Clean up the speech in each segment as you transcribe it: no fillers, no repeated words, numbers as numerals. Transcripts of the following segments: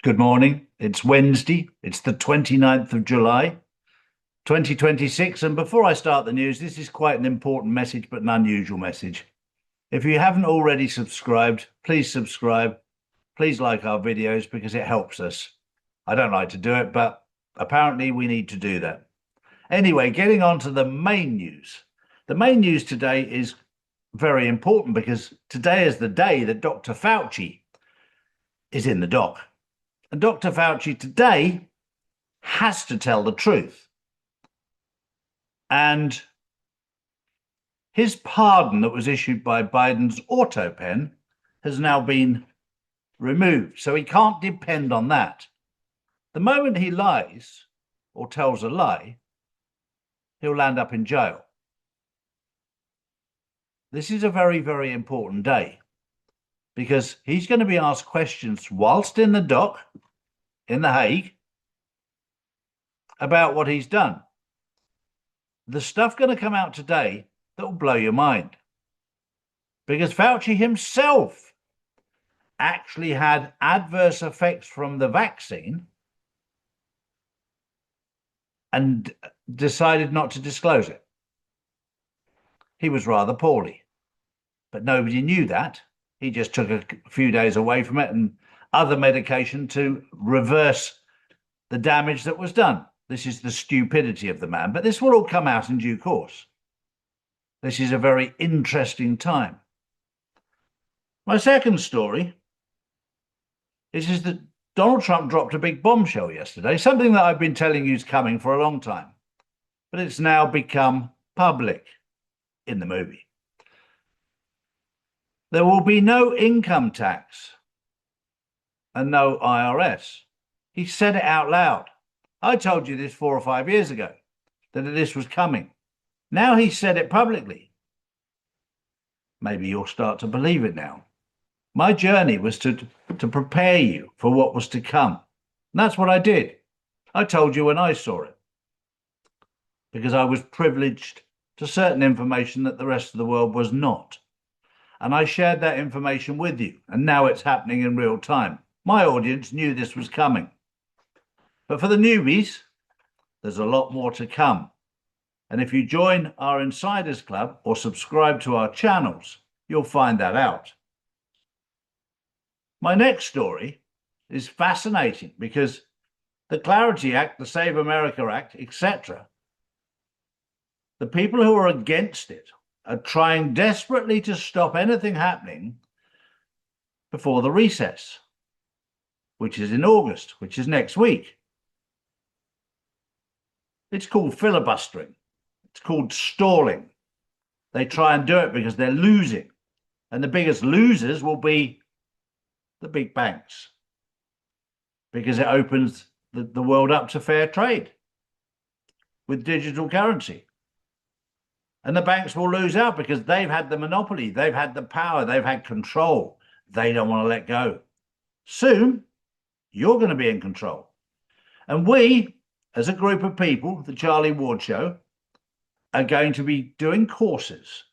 Good morning. It's Wednesday. It's the 29th of July, 2026. And before I start the news, this is quite an important message, but an unusual message. If you haven't already subscribed, please subscribe. Please like our videos because it helps us. I don't like to do it, but apparently we need to do that. Anyway, getting on to the main news. The main news today is very important because today is the day that Dr. Fauci is in the dock. And Dr. Fauci today has to tell the truth. And his pardon that was issued by Biden's auto pen has now been removed. So he can't depend on that. The moment he lies or tells a lie, he'll land up in jail. This is a very, very important day because he's going to be asked questions whilst in the dock in The Hague about what he's done. The stuff going to come out today that will blow your mind because Fauci himself actually had adverse effects from the vaccine and decided not to disclose it. He was rather poorly, but nobody knew that. He just took a few days away from it and other medication to reverse the damage that was done. This is the stupidity of the man, but this will all come out in due course. This is a very interesting time. My second story is that Donald Trump dropped a big bombshell yesterday, something that I've been telling you is coming for a long time, but it's now become public in the movie. There will be no income tax and no IRS. He said it out loud. I told you this 4 or 5 years ago, that this was coming. Now he said it publicly. Maybe you'll start to believe it now. My journey was to prepare you for what was to come. And that's what I did. I told you when I saw it, because I was privileged to certain information that the rest of the world was not. And I shared that information with you, and now it's happening in real time. My audience knew this was coming. But for the newbies, there's a lot more to come. And if you join our Insiders Club or subscribe to our channels, you'll find that out. My next story is fascinating because the Clarity Act, the Save America Act, etc., the people who are against it are trying desperately to stop anything happening before the recess, which is in August, which is next week. It's called filibustering. It's called stalling. They try and do it because they're losing. And the biggest losers will be the big banks because it opens the world up to fair trade with digital currency. And the banks will lose out because they've had the monopoly, they've had the power, they've had control. They don't want to let go. Soon, you're going to be in control. And we, as a group of people, the Charlie Ward Show, are going to be doing courses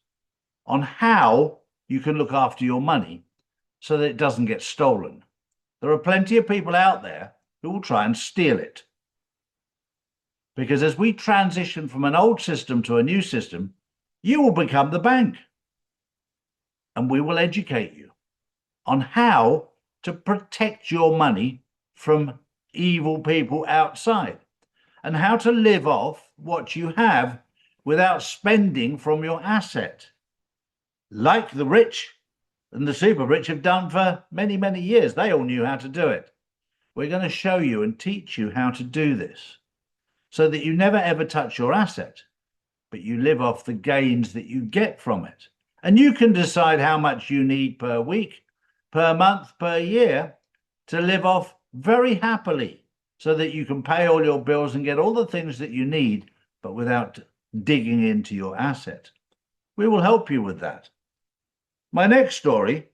on how you can look after your money so that it doesn't get stolen. There are plenty of people out there who will try and steal it. Because as we transition from an old system to a new system, you will become the bank. And we will educate you on how to protect your money from evil people outside and how to live off what you have without spending from your asset, like the rich and the super rich have done for many, many years. They all knew how to do it. We're going to show you and teach you how to do this so that you never ever touch your asset, but you live off the gains that you get from it. And you can decide how much you need per week, per month, per year to live off very happily so that you can pay all your bills and get all the things that you need, but without digging into your asset. We will help you with that. My next story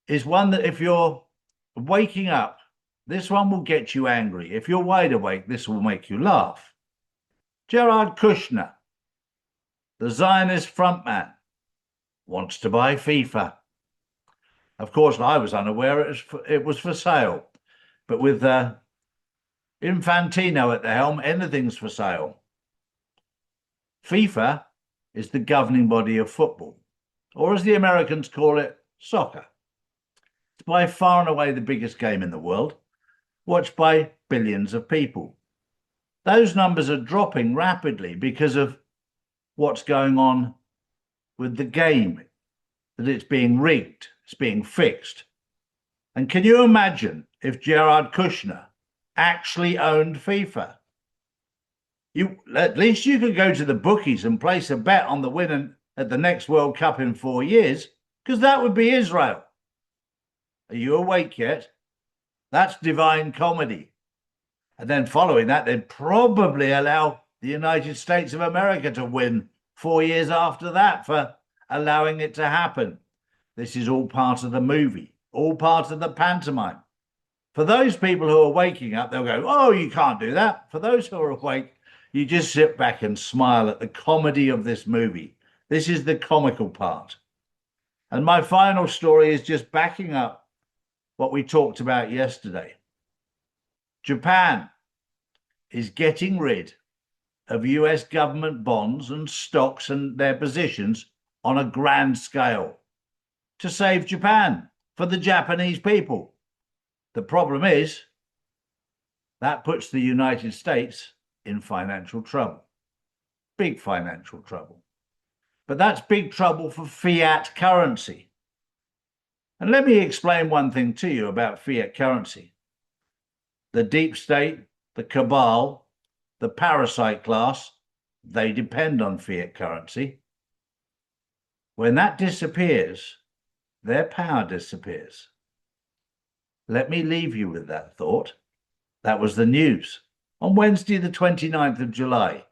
is one that if you're waking up, this one will get you angry. If you're wide awake, this will make you laugh. Jared Kushner, the Zionist frontman, wants to buy FIFA. Of course, I was unaware it was for sale. But with Infantino at the helm, anything's for sale. FIFA is the governing body of football, or as the Americans call it, soccer. It's by far and away the biggest game in the world, watched by billions of people. Those numbers are dropping rapidly because of what's going on with the game, that it's being rigged, it's being fixed. And can you imagine if Jared Kushner actually owned FIFA? At least you could go to the bookies and place a bet on the winner at the next World Cup in 4 years, because that would be Israel. Are you awake yet? That's divine comedy. And then following that, they'd probably allow the United States of America to win 4 years after that for allowing it to happen. This is all part of the movie, all part of the pantomime. For those people who are waking up, they'll go, oh, you can't do that. For those who are awake, you just sit back and smile at the comedy of this movie. This is the comical part. And my final story is just backing up what we talked about yesterday. Japan is getting rid of US government bonds and stocks and their positions on a grand scale to save Japan, for the Japanese people. The problem is that puts the United States in financial trouble, big financial trouble. But that's big trouble for fiat currency. And let me explain one thing to you about fiat currency. The deep state, the cabal, the parasite class, they depend on fiat currency. When that disappears, their power disappears. Let me leave you with that thought. That was the news on Wednesday, the 29th of July,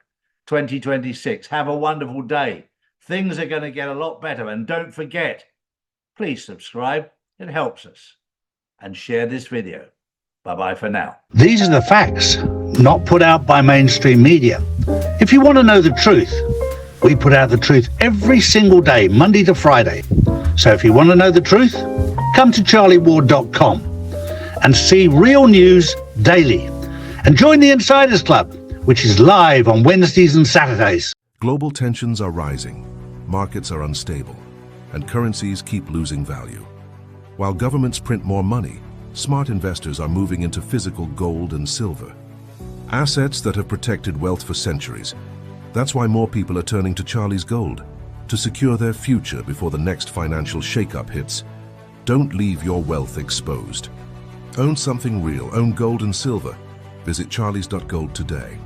2026. Have a wonderful day. Things are going to get a lot better. And don't forget, please subscribe. It helps us. And share this video. Bye-bye for now. These are the facts, not put out by mainstream media. If you want to know the truth, we put out the truth every single day, Monday to Friday. So if you want to know the truth, come to charlieward.com and see real news daily. And join the Insiders Club, which is live on Wednesdays and Saturdays. Global tensions are rising, markets are unstable, and currencies keep losing value. While governments print more money, smart investors are moving into physical gold and silver, assets that have protected wealth for centuries. That's why more people are turning to Charlie's Gold to secure their future before the next financial shakeup hits. Don't leave your wealth exposed. Own something real, own gold and silver. Visit charlies.gold today.